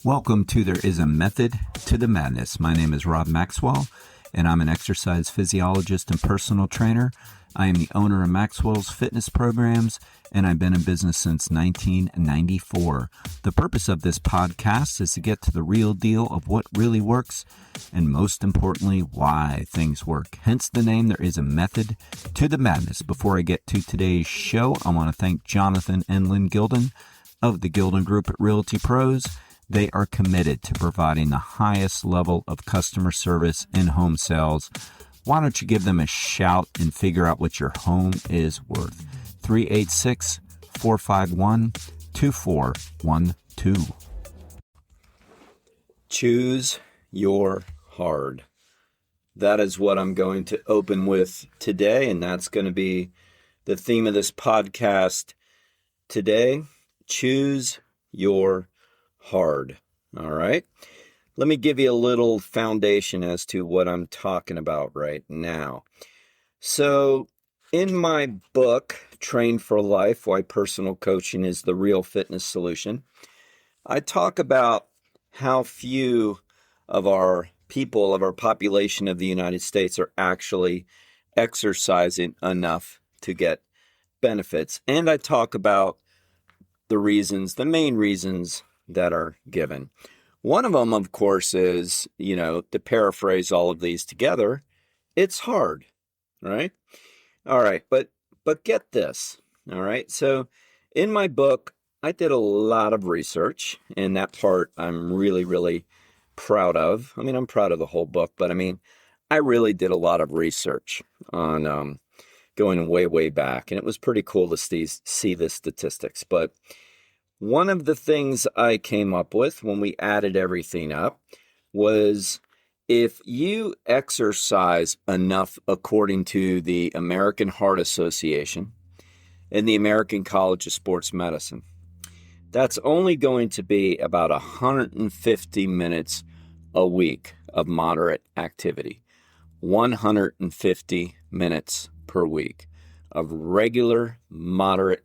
Welcome to There Is a Method to the Madness. My name is Rob Maxwell, and I'm an exercise physiologist and personal trainer. I am the owner of Maxwell's fitness programs, and I've been in business since 1994. The purpose of this podcast is to get to the real deal of what really works, and most importantly, why things work. Hence the name, There Is a Method to the Madness. Before I get to today's show, I want to thank Jonathan and Lynn Gilden of the Gilden Group at Realty Pros. They are committed to providing the highest level of customer service in home sales. Why don't you give them a shout and figure out what your home is worth? 386-451-2412. Choose your hard. That is what I'm going to open with today, and that's going to be the theme of this podcast today. Choose your hard. All right. Let me give you a little foundation as to what I'm talking about right now. So in my book, Train for Life, Why Personal Coaching is the Real Fitness Solution, I talk about how few of our people, of our population of the United States are actually exercising enough to get benefits. And I talk about the reasons, the main reasons that are given. One of them, of course, is, to paraphrase all of these together, it's hard, right? All right, but get this, all right? So in my book, I did a lot of research, and that part I'm really, really proud of. I mean, I'm proud of the whole book, but I really did a lot of research on going way, way back, and it was pretty cool to see the statistics. But one of the things I came up with when we added everything up was if you exercise enough according to the American Heart Association and the American College of Sports Medicine, that's only going to be about 150 minutes a week of moderate activity. 150 minutes per week of regular, moderate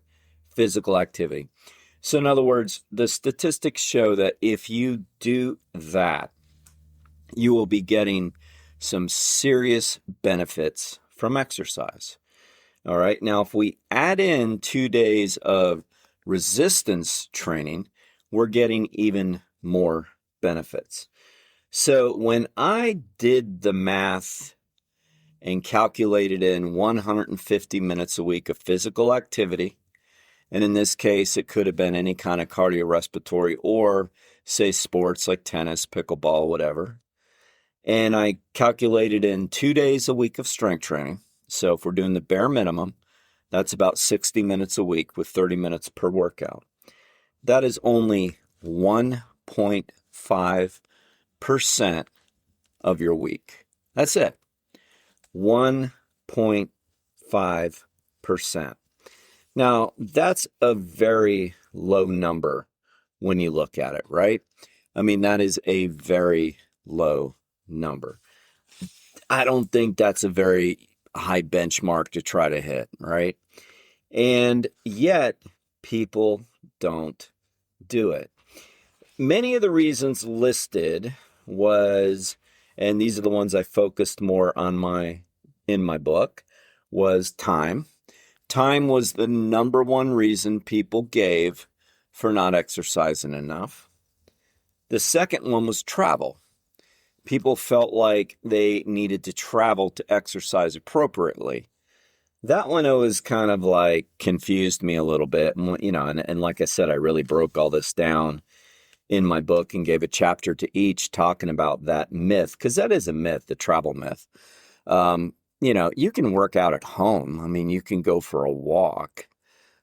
physical activity. So in other words, the statistics show that if you do that, you will be getting some serious benefits from exercise. All right. Now, if we add in 2 days of resistance training, we're getting even more benefits. So when I did the math and calculated in 150 minutes a week of physical activity, and in this case, it could have been any kind of cardiorespiratory or, say, sports like tennis, pickleball, whatever. And I calculated in 2 days a week of strength training. So if we're doing the bare minimum, that's about 60 minutes a week with 30 minutes per workout. That is only 1.5% of your week. That's it. 1.5%. Now, that's a very low number when you look at it, right? I mean, that is a very low number. I don't think that's a very high benchmark to try to hit, right? And yet, people don't do it. Many of the reasons listed was, and these are the ones I focused more on in my book, was time. Time was the number one reason people gave for not exercising enough. The second one was travel. People felt like they needed to travel to exercise appropriately. That one always kind of like confused me a little bit. And like I said, I really broke all this down in my book and gave a chapter to each talking about that myth, because that is a myth, the travel myth. You can work out at home. I mean, you can go for a walk.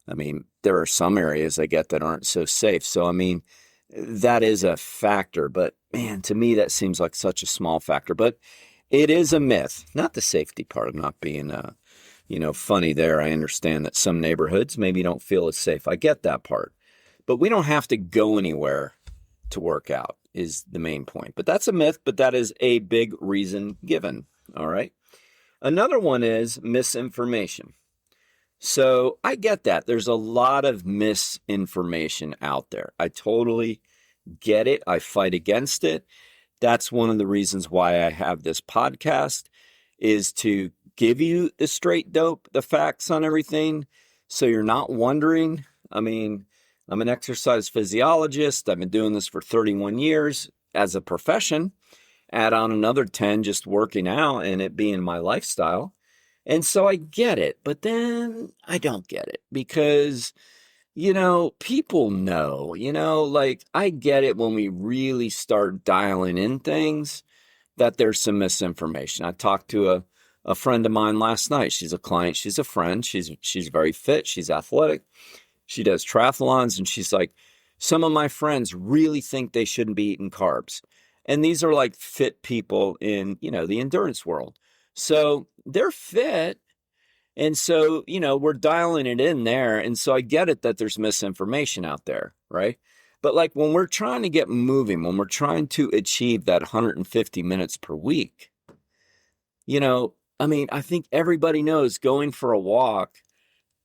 I mean, there are some areas I get that aren't so safe. So, I mean, that is a factor. But, man, to me, that seems like such a small factor. But it is a myth, not the safety part of not being, funny there. I understand that some neighborhoods maybe don't feel as safe. I get that part. But we don't have to go anywhere to work out is the main point. But that's a myth, but that is a big reason given. All right. Another one is misinformation. So I get that. There's a lot of misinformation out there. I totally get it. I fight against it. That's one of the reasons why I have this podcast, is to give you the straight dope, the facts on everything, so you're not wondering. I mean, I'm an exercise physiologist. I've been doing this for 31 years as a profession. Add on another 10 just working out and it being my lifestyle. And so I get it, but then I don't get it because, people know, like I get it when we really start dialing in things that there's some misinformation. I talked to a friend of mine last night. She's a client. She's a friend. She's very fit. She's athletic. She does triathlons. And she's like, some of my friends really think they shouldn't be eating carbs. And these are like fit people in, the endurance world. So they're fit. And so, we're dialing it in there. And so I get it that there's misinformation out there, right? But like when we're trying to get moving, when we're trying to achieve that 150 minutes per week, I think everybody knows going for a walk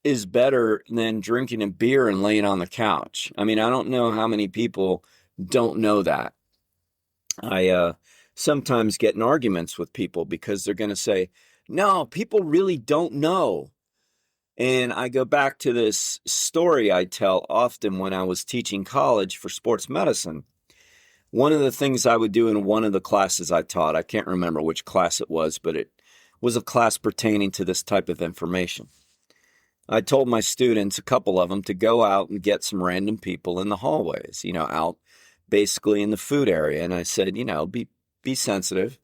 is better than drinking a beer and laying on the couch. I don't know how many people don't know that. I sometimes get in arguments with people because they're going to say, no, people really don't know. And I go back to this story I tell often when I was teaching college for sports medicine. One of the things I would do in one of the classes I taught, I can't remember which class it was, but it was a class pertaining to this type of information. I told my students, a couple of them, to go out and get some random people in the hallways, out basically in the food area. And I said, be sensitive.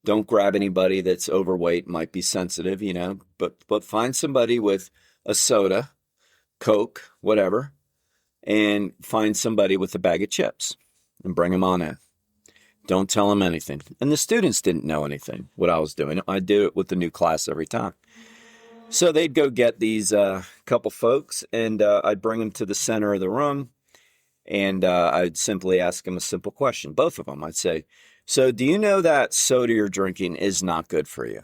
Don't grab anybody that's overweight, might be sensitive, but find somebody with a soda, Coke, whatever, and find somebody with a bag of chips and bring them on in. Don't tell them anything. And the students didn't know anything, what I was doing. I do it with the new class every time. So they'd go get these couple folks, and I'd bring them to the center of the room, and I'd simply ask them a simple question. Both of them, I'd say, so do you know that soda you're drinking is not good for you?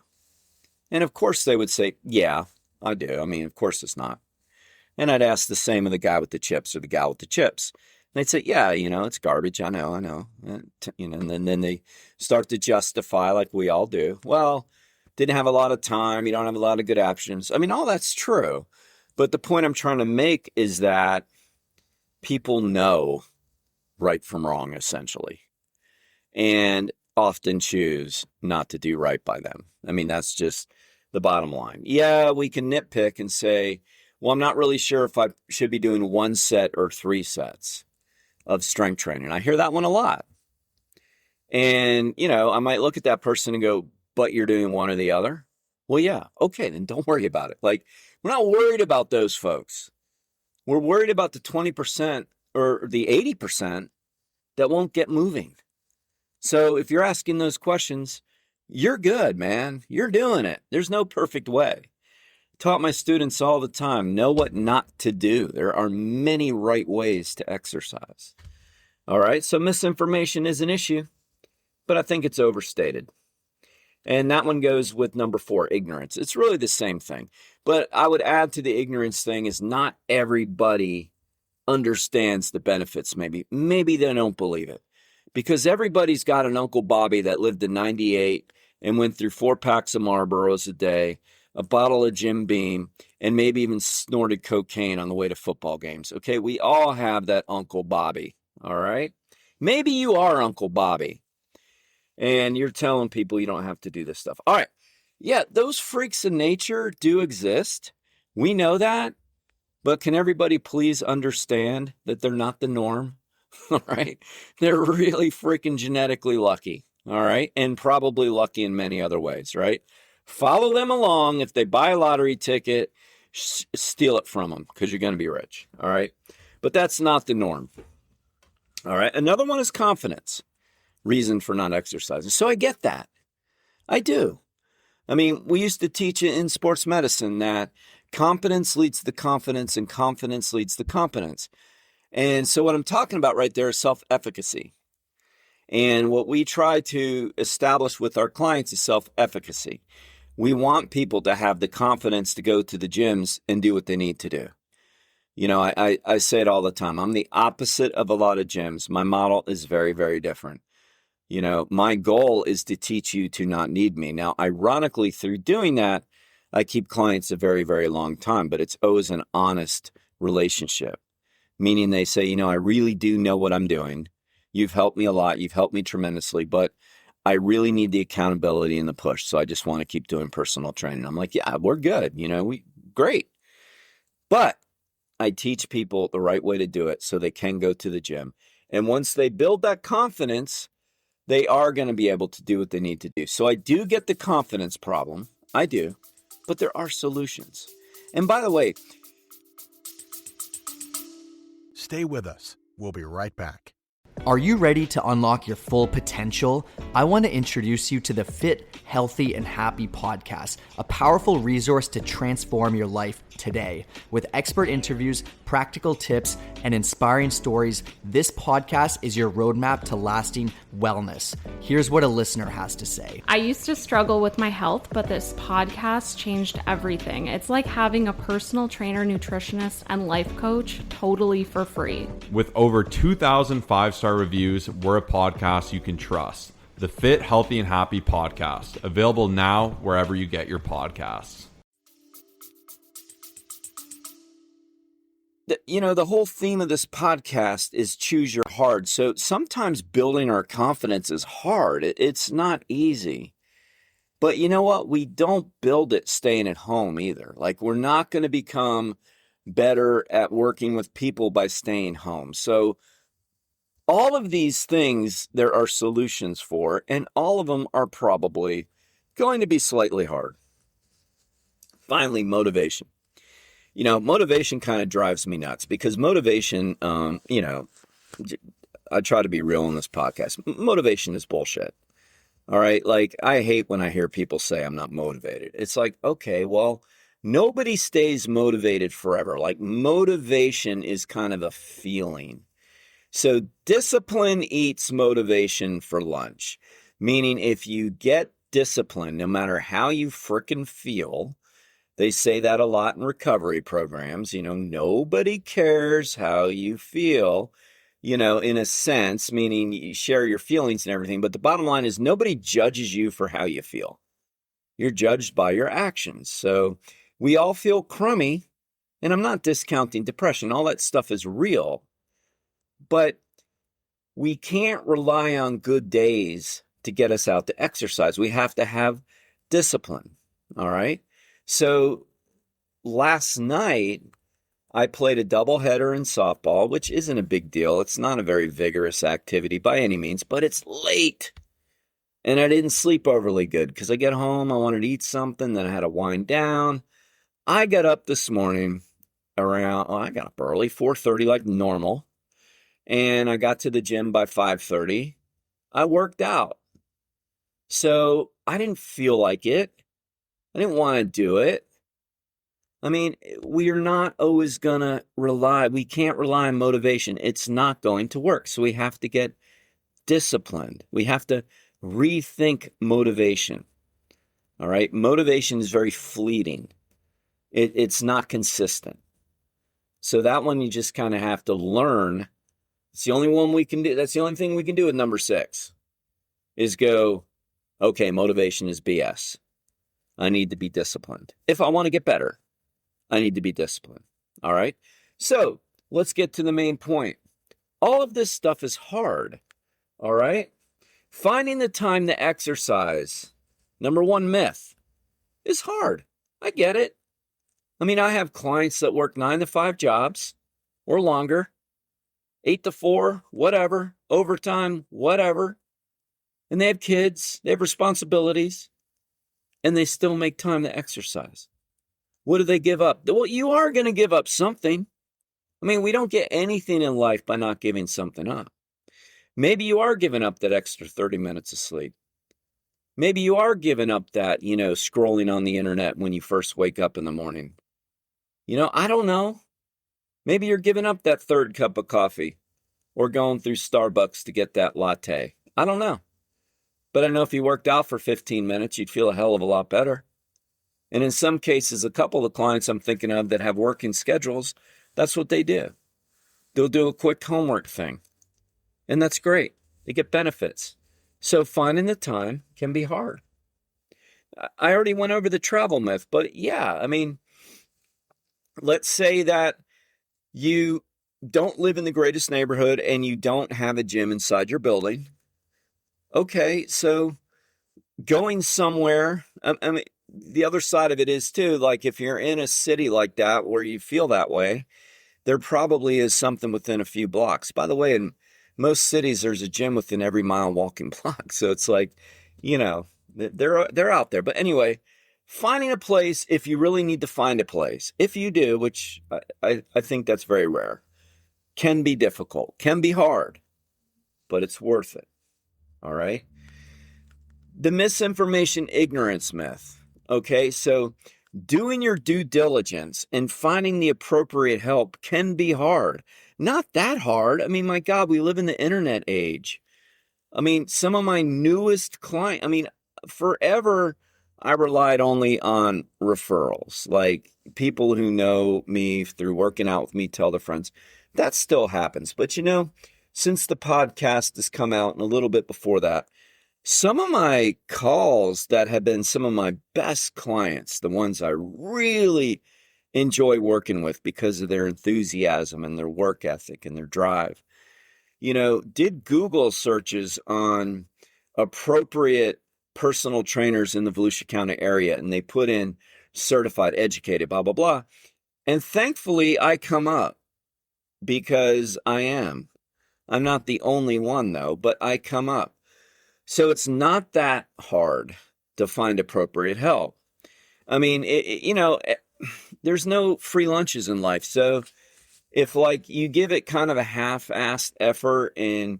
And of course they would say, yeah, I do. Of course it's not. And I'd ask the same of the guy with the chips or the gal with the chips. And they'd say, yeah, it's garbage. I know. And then they start to justify like we all do. Well, didn't have a lot of time. You don't have a lot of good options. All that's true. But the point I'm trying to make is that people know right from wrong, essentially, and often choose not to do right by them. That's just the bottom line. Yeah, we can nitpick and say, well, I'm not really sure if I should be doing 1 set or 3 sets of strength training. I hear that one a lot. And, I might look at that person and go, but you're doing one or the other? Well, yeah. Okay, then don't worry about it. Like, we're not worried about those folks. We're worried about the 20% or the 80% that won't get moving. So if you're asking those questions, you're good, man. You're doing it. There's no perfect way. Taught my students all the time, know what not to do. There are many right ways to exercise. All right, so misinformation is an issue, but I think it's overstated. And that one goes with number 4, ignorance. It's really the same thing. But I would add to the ignorance thing is not everybody understands the benefits. Maybe they don't believe it. Because everybody's got an Uncle Bobby that lived to 98 and went through 4 packs of Marlboros a day, a bottle of Jim Beam, and maybe even snorted cocaine on the way to football games. Okay, we all have that Uncle Bobby, all right? Maybe you are Uncle Bobby, and you're telling people you don't have to do this stuff. All right, yeah, those freaks of nature do exist. We know that, but can everybody please understand that they're not the norm? All right. They're really freaking genetically lucky. All right. And probably lucky in many other ways. Right. Follow them along. If they buy a lottery ticket, steal it from them because you're going to be rich. All right. But that's not the norm. All right. Another one is confidence. Reason for not exercising. So I get that. I do. We used to teach it in sports medicine that competence leads to confidence and confidence leads to competence. And so what I'm talking about right there is self-efficacy. And what we try to establish with our clients is self-efficacy. We want people to have the confidence to go to the gyms and do what they need to do. I say it all the time. I'm the opposite of a lot of gyms. My model is very, very different. My goal is to teach you to not need me. Now, ironically, through doing that, I keep clients a very, very long time, but it's always an honest relationship, meaning they say, I really do know what I'm doing. You've helped me a lot. You've helped me tremendously, but I really need the accountability and the push. So I just want to keep doing personal training. I'm like, yeah, we're good. Great. But I teach people the right way to do it so they can go to the gym. And once they build that confidence, they are going to be able to do what they need to do. So I do get the confidence problem. I do. But there are solutions. And by the way, stay with us. We'll be right back. Are you ready to unlock your full potential? I want to introduce you to the Fit, Healthy, and Happy podcast, a powerful resource to transform your life today. With expert interviews, practical tips, and inspiring stories, this podcast is your roadmap to lasting wellness. Here's what a listener has to say. I used to struggle with my health, but this podcast changed everything. It's like having a personal trainer, nutritionist, and life coach totally for free. With over 2,000 five-star reviews, we're a podcast you can trust. The Fit, Healthy, and Happy podcast, available now wherever you get your podcasts. The whole theme of this podcast is choose your hard. So sometimes building our confidence is hard. It's not easy. But you know what? We don't build it staying at home either. Like, we're not going to become better at working with people by staying home. So all of these things there are solutions for, and all of them are probably going to be slightly hard. Finally, motivation. Motivation kind of drives me nuts because motivation, I try to be real on this podcast. Motivation is bullshit. All right. Like, I hate when I hear people say I'm not motivated. It's like, okay, well, nobody stays motivated forever. Like, motivation is kind of a feeling. So discipline eats motivation for lunch, meaning if you get discipline, no matter how you frickin' feel, they say that a lot in recovery programs, nobody cares how you feel, in a sense, meaning you share your feelings and everything. But the bottom line is nobody judges you for how you feel. You're judged by your actions. So we all feel crummy, and I'm not discounting depression. All that stuff is real. But we can't rely on good days to get us out to exercise. We have to have discipline. All right. So last night I played a doubleheader in softball, which isn't a big deal. It's not a very vigorous activity by any means, but it's late. And I didn't sleep overly good because I get home, I wanted to eat something, then I had to wind down. I got up this morning I got up early, 4:30 like normal. And I got to the gym by 5:30. I worked out. So I didn't feel like it. I didn't want to do it. I mean, we're not always going to we can't rely on motivation. It's not going to work. So we have to get disciplined. We have to rethink motivation. All right. Motivation is very fleeting. It's not consistent. So that one you just kind of have to learn. It's the only one we can do. That's the only thing we can do with number 6 is go, okay, motivation is BS. I need to be disciplined. If I want to get better, I need to be disciplined. All right. So let's get to the main point. All of this stuff is hard. All right. Finding the time to exercise, number 1 myth, is hard. I get it. I mean, I have clients that work 9 to 5 jobs or longer, 8 to 4, whatever, overtime, whatever. And they have kids, they have responsibilities, and they still make time to exercise. What do they give up? Well, you are going to give up something. I mean, we don't get anything in life by not giving something up. Maybe you are giving up that extra 30 minutes of sleep. Maybe you are giving up that, scrolling on the internet when you first wake up in the morning. I don't know. Maybe you're giving up that 3rd cup of coffee or going through Starbucks to get that latte. I don't know. But I know if you worked out for 15 minutes, you'd feel a hell of a lot better. And in some cases, a couple of clients I'm thinking of that have working schedules That's what they do. They'll do a quick homework thing. And that's great. They get benefits. So finding the time can be hard. I already went over the travel myth, but yeah, I mean, let's say that you don't live in the greatest neighborhood and you don't have a gym inside your building. Okay, so going somewhere, I mean, the other side of it is too, like if you're in a city like that where you feel that way, there probably is something within a few blocks. By the way, in most cities, there's a gym within every mile walking block. So it's like, you know, they're out there. But anyway, finding a place, if you really need to find a place, if you do, which I think that's very rare, can be difficult, can be hard, but it's worth it. All right. The misinformation ignorance myth. Okay, so doing your due diligence and finding the appropriate help can be hard. Not that hard. I mean, my God, we live in the internet age. I mean, some of my newest clients, I mean, forever I relied only on referrals, like people who know me through working out with me tell their friends. That still happens. But you know, since the podcast has come out and a little bit before that, some of my calls that have been some of my best clients, the ones I really enjoy working with because of their enthusiasm and their work ethic and their drive, you know, did Google searches on appropriate personal trainers in the Volusia County area, and they put in certified, educated, blah, blah, blah. And thankfully, I come up because I am. I'm not the only one, though, but I come up. So it's not that hard to find appropriate help. I mean, there's no free lunches in life. So if like you give it kind of a half-assed effort and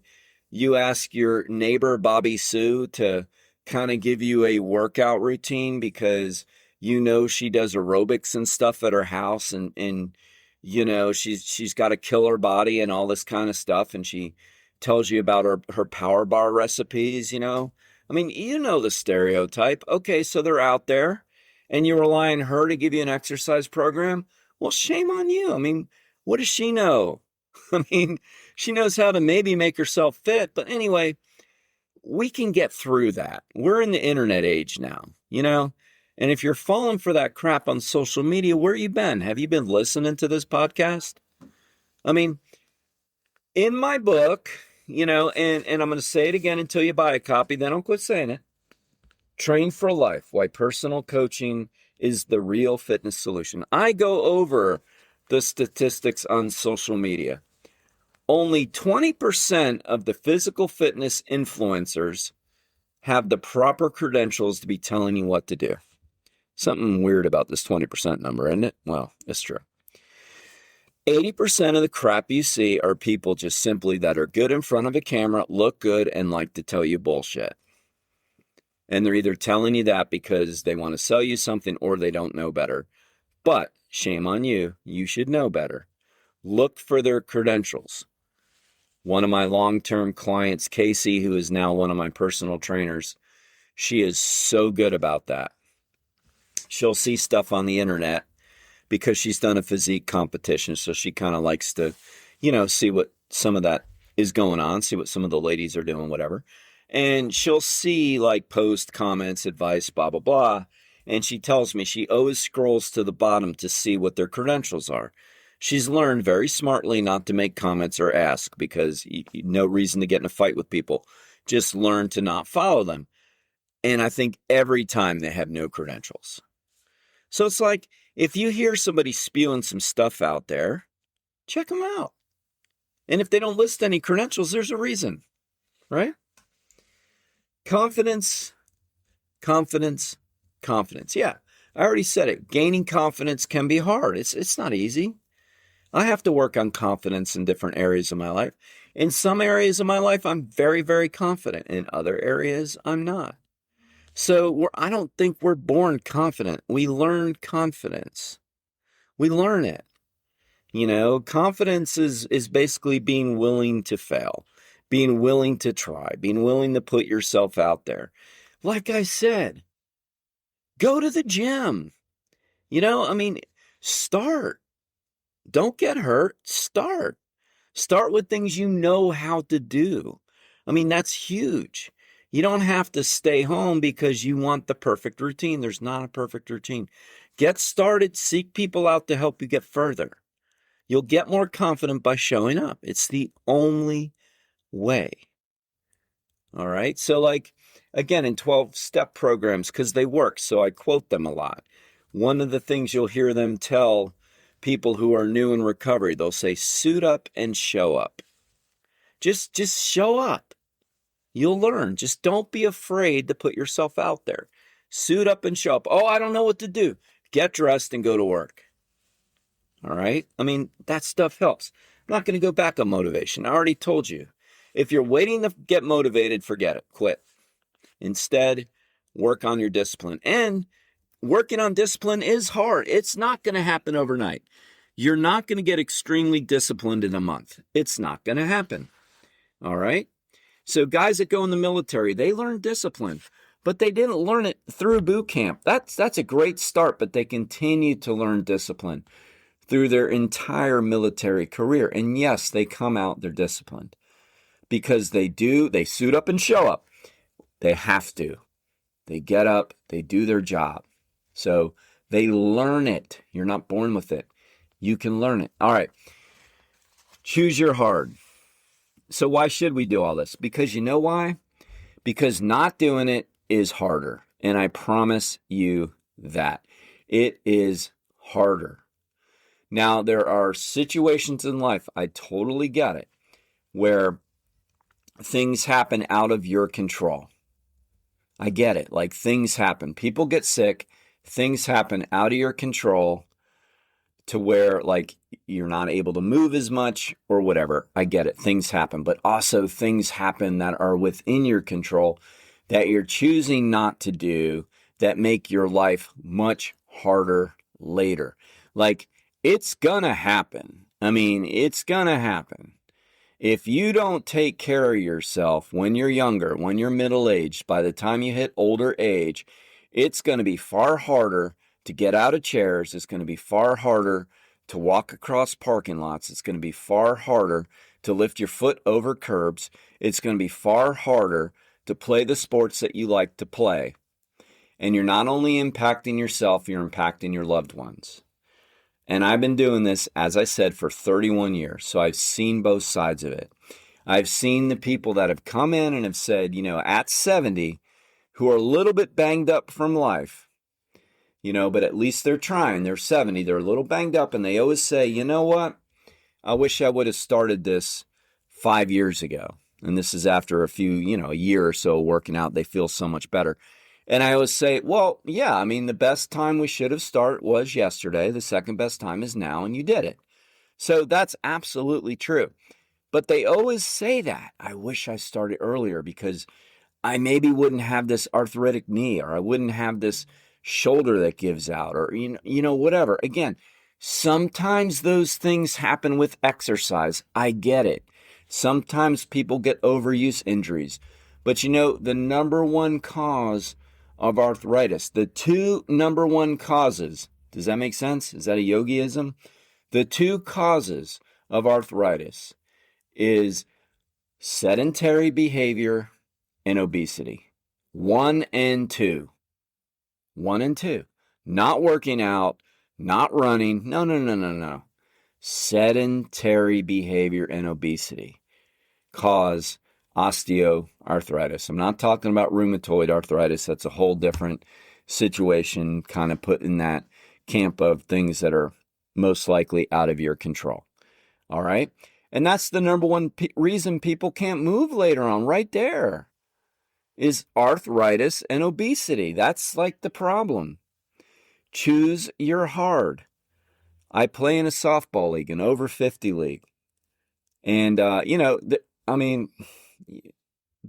you ask your neighbor, Bobby Sue, to kind of give you a workout routine because you know she does aerobics and stuff at her house and you know she's got a killer body and all this kind of stuff, and she tells you about her power bar recipes, you know. I mean, you know the stereotype. Okay, so they're out there and you rely on her to give you an exercise program. Well, shame on you. I mean, what does she know? I mean, she knows how to maybe make herself fit. But anyway, we can get through that. We're in the internet age now, you know. And if you're falling for that crap on social media, where you been? Have you been listening to this podcast? I mean, in my book, you know, and I'm going to say it again until you buy a copy, then I'll quit saying it. Train for Life, Why Personal Coaching is the Real Fitness Solution. I go over the statistics on social media. Only 20% of the physical fitness influencers have the proper credentials to be telling you what to do. Something weird about this 20% number, isn't it? Well, it's true. 80% of the crap you see are people just simply that are good in front of a camera, look good, and like to tell you bullshit. And they're either telling you that because they want to sell you something or they don't know better. But shame on you. You should know better. Look for their credentials. One of my long-term clients, Casey, who is now one of my personal trainers, she is so good about that. She'll see stuff on the internet because she's done a physique competition. So she kind of likes to, you know, see what some of that is going on, see what some of the ladies are doing, whatever. And she'll see like post, comments, advice, blah, blah, blah. And she tells me she always scrolls to the bottom to see what their credentials are. She's learned very smartly not to make comments or ask because no reason to get in a fight with people. Just learn to not follow them. And I think every time they have no credentials. So it's like, if you hear somebody spewing some stuff out there, check them out. And if they don't list any credentials, there's a reason, right? Confidence, confidence, confidence. Yeah, I already said it. Gaining confidence can be hard. It's not easy. I have to work on confidence in different areas of my life. In some areas of my life, I'm very, very confident. In other areas, I'm not. So I don't think we're born confident. We learn confidence. We learn it. You know, confidence is basically being willing to fail, being willing to try, being willing to put yourself out there. Like I said, go to the gym. You know, I mean, start. Don't get hurt. Start. Start with things you know how to do. I mean, that's huge. You don't have to stay home because you want the perfect routine. There's not a perfect routine. Get started. Seek people out to help you get further. You'll get more confident by showing up. It's the only way. All right. So like, again, in 12-step programs, because they work, so I quote them a lot. One of the things you'll hear them tell people who are new in recovery, they'll say, suit up and show up. Just show up. You'll learn. Just don't be afraid to put yourself out there. Suit up and show up. Oh, I don't know what to do. Get dressed and go to work. All right? I mean, that stuff helps. I'm not going to go back on motivation. I already told you. If you're waiting to get motivated, forget it. Quit. Instead, work on your discipline. And working on discipline is hard. It's not going to happen overnight. You're not going to get extremely disciplined in a month. It's not going to happen. All right? So guys that go in the military, they learn discipline, but they didn't learn it through boot camp. That's a great start, but they continue to learn discipline through their entire military career. And yes, they come out, they're disciplined because they suit up and show up. They have to. They get up, they do their job. So they learn it. You're not born with it. You can learn it. All right. Choose your hard. So why should we do all this? Because you know why? Because not doing it is harder. And I promise you that. It is harder. Now, there are situations in life, I totally get it, where things happen out of your control. I get it. Like things happen. People get sick. Things happen out of your control to where like you're not able to move as much or whatever. I get it. Things happen. But also things happen that are within your control that you're choosing not to do that make your life much harder later. Like it's gonna happen. I mean, it's gonna happen. If you don't take care of yourself when you're younger, when you're middle-aged, by the time you hit older age, it's going to be far harder to get out of chairs. It's going to be far harder to walk across parking lots. It's going to be far harder to lift your foot over curbs. It's going to be far harder to play the sports that you like to play. And you're not only impacting yourself, you're impacting your loved ones. And I've been doing this, as I said, for 31 years. So I've seen both sides of it. I've seen the people that have come in and have said, at 70, who are a little bit banged up from life, but at least they're trying. They're 70. They're a little banged up. And they always say, you know what? I wish I would have started this 5 years ago. And this is after a year or so working out. They feel so much better. And I always say, well, yeah, I mean, the best time we should have started was yesterday. The second best time is now, and you did it. So that's absolutely true. But they always say that. I wish I started earlier because I maybe wouldn't have this arthritic knee, or I wouldn't have this shoulder that gives out, or, whatever. Again, sometimes those things happen with exercise. I get it. Sometimes people get overuse injuries. But the number one cause of arthritis, the two number one causes, does that make sense? Is that a yogiism? The two causes of arthritis is sedentary behavior and obesity. 1 and 2. 1 and 2. Not working out, not running. No. Sedentary behavior and obesity cause osteoarthritis. I'm not talking about rheumatoid arthritis. That's a whole different situation, kind of put in that camp of things that are most likely out of your control. All right? And that's the number one reason people can't move later on, right there, is arthritis and obesity. That's like the problem. Choose your hard. I play in a softball league, an over 50 league. And,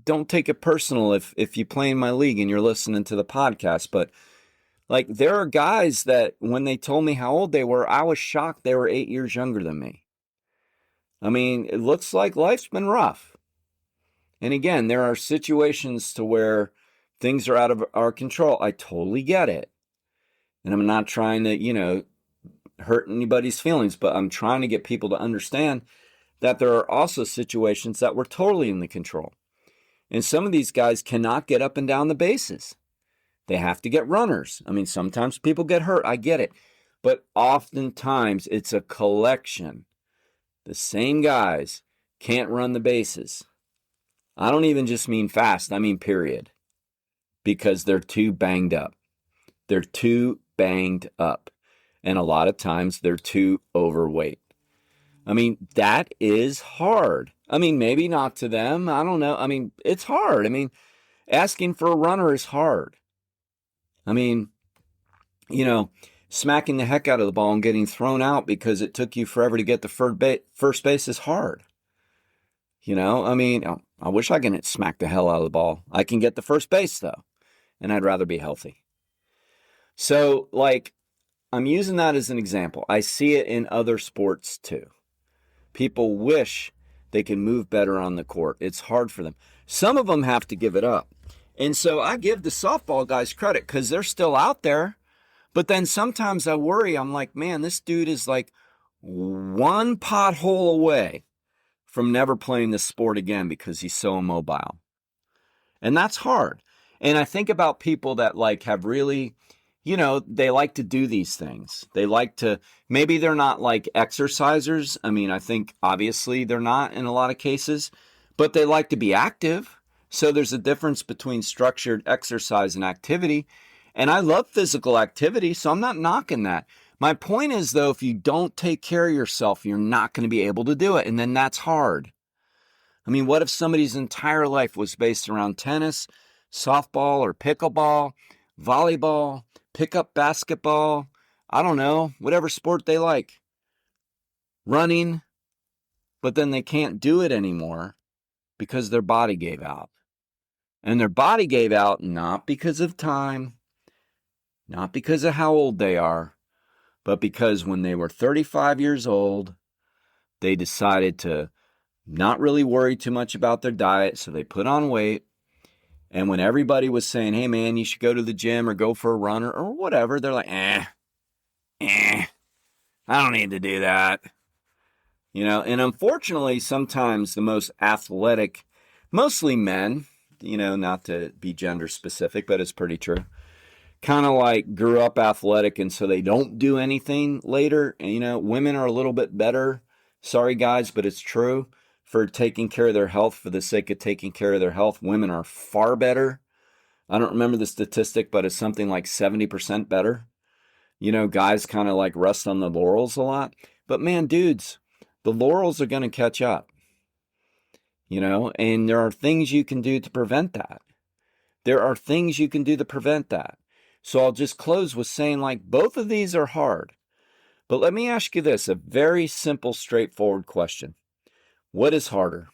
don't take it personal if you play in my league and you're listening to the podcast, but like there are guys that when they told me how old they were, I was shocked they were 8 years younger than me. I mean, it looks like life's been rough. And again, there are situations to where things are out of our control. I totally get it. And I'm not trying to, hurt anybody's feelings, but I'm trying to get people to understand that there are also situations that we're totally in the control. And some of these guys cannot get up and down the bases. They have to get runners. I mean, sometimes people get hurt. I get it. But oftentimes it's a collection. The same guys can't run the bases. I don't even just mean fast. I mean period. Because they're too banged up. They're too banged up. And a lot of times they're too overweight. I mean, that is hard. I mean, maybe not to them. I don't know. I mean, it's hard. I mean, asking for a runner is hard. I mean, smacking the heck out of the ball and getting thrown out because it took you forever to get the first base is hard. I mean, I wish I could smack the hell out of the ball. I can get the first base, though, and I'd rather be healthy. So, I'm using that as an example. I see it in other sports, too. People wish they can move better on the court. It's hard for them. Some of them have to give it up. And so I give the softball guys credit because they're still out there. But then sometimes I worry. I'm like, man, this dude is like one pothole away from never playing this sport again because he's so immobile. And that's hard. And I think about people that have really, they like to do these things. They like to, maybe they're not like exercisers. I mean, I think obviously they're not in a lot of cases, but they like to be active. So there's a difference between structured exercise and activity. And I love physical activity, so I'm not knocking that. My point is, though, if you don't take care of yourself, you're not going to be able to do it. And then that's hard. I mean, what if somebody's entire life was based around tennis, softball, or pickleball, volleyball, pickup basketball, I don't know, whatever sport they like, running, but then they can't do it anymore because their body gave out. And their body gave out not because of time, not because of how old they are, but because when they were 35 years old, they decided to not really worry too much about their diet, so they put on weight. And when everybody was saying, hey, man, you should go to the gym or go for a run or whatever, they're like, I don't need to do that. And unfortunately, sometimes the most athletic, mostly men, not to be gender specific, but it's pretty true, kind of grew up athletic, and so they don't do anything later. And, women are a little bit better. Sorry, guys, but it's true. For taking care of their health for the sake of taking care of their health, women are far better. I don't remember the statistic, but it's something like 70% better. Guys kind of rest on the laurels a lot. But man, dudes, the laurels are going to catch up. And there are things you can do to prevent that. So I'll just close with saying both of these are hard. But let me ask you this, a very simple, straightforward question. What is harder?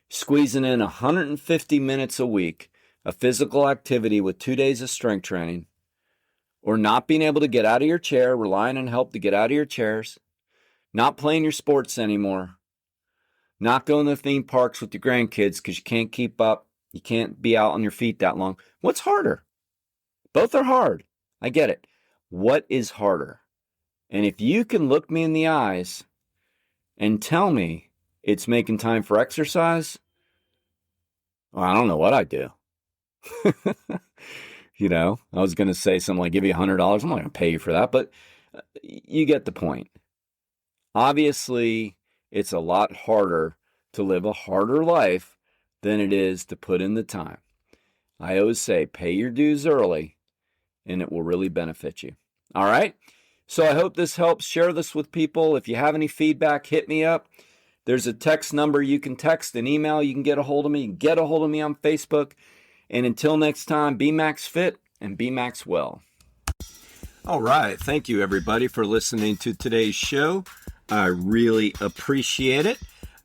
Squeezing in 150 minutes a week of physical activity with 2 days of strength training, or not being able to get out of your chair, relying on help to get out of your chairs, not playing your sports anymore, not going to theme parks with your grandkids because you can't keep up, you can't be out on your feet that long. What's harder? Both are hard. I get it. What is harder? And if you can look me in the eyes and tell me it's making time for exercise, well, I don't know what I'd do. I was going to say something like give you $100. I'm not going to pay you for that, but you get the point. Obviously, it's a lot harder to live a harder life than it is to put in the time. I always say pay your dues early, and it will really benefit you. All right? So I hope this helps. Share this with people. If you have any feedback, hit me up. There's a text number you can text, an email you can get a hold of me. You can get a hold of me on Facebook. And until next time, be Max Fit and be Maxwell. All right. Thank you, everybody, for listening to today's show. I really appreciate it.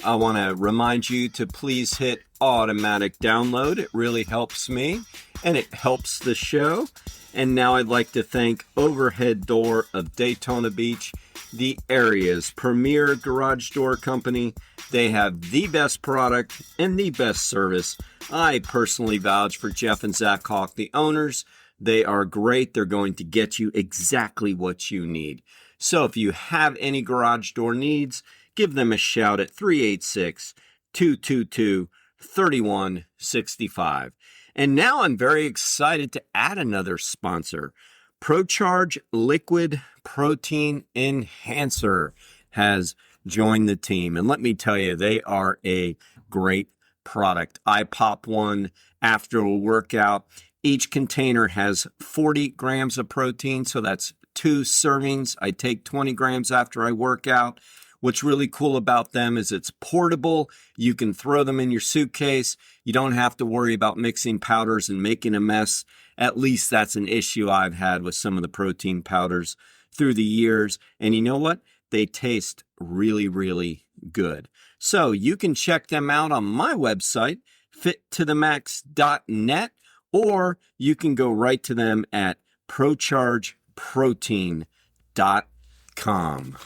I want to remind you to please hit automatic download. It really helps me and it helps the show. And now I'd like to thank Overhead Door of Daytona Beach, the area's premier garage door company. They have the best product and the best service. I personally vouch for Jeff and Zach Hawk, the owners. They are great. They're going to get you exactly what you need. So if you have any garage door needs, give them a shout at 386-222-3165. And now I'm very excited to add another sponsor. ProCharge Liquid Protein Enhancer has joined the team. And let me tell you, they are a great product. I pop one after a workout. Each container has 40 grams of protein, so that's 2 servings. I take 20 grams after I work out. What's really cool about them is it's portable. You can throw them in your suitcase. You don't have to worry about mixing powders and making a mess. At least that's an issue I've had with some of the protein powders through the years. And you know what? They taste really, really good. So you can check them out on my website, fittothemax.net, or you can go right to them at prochargeprotein.com.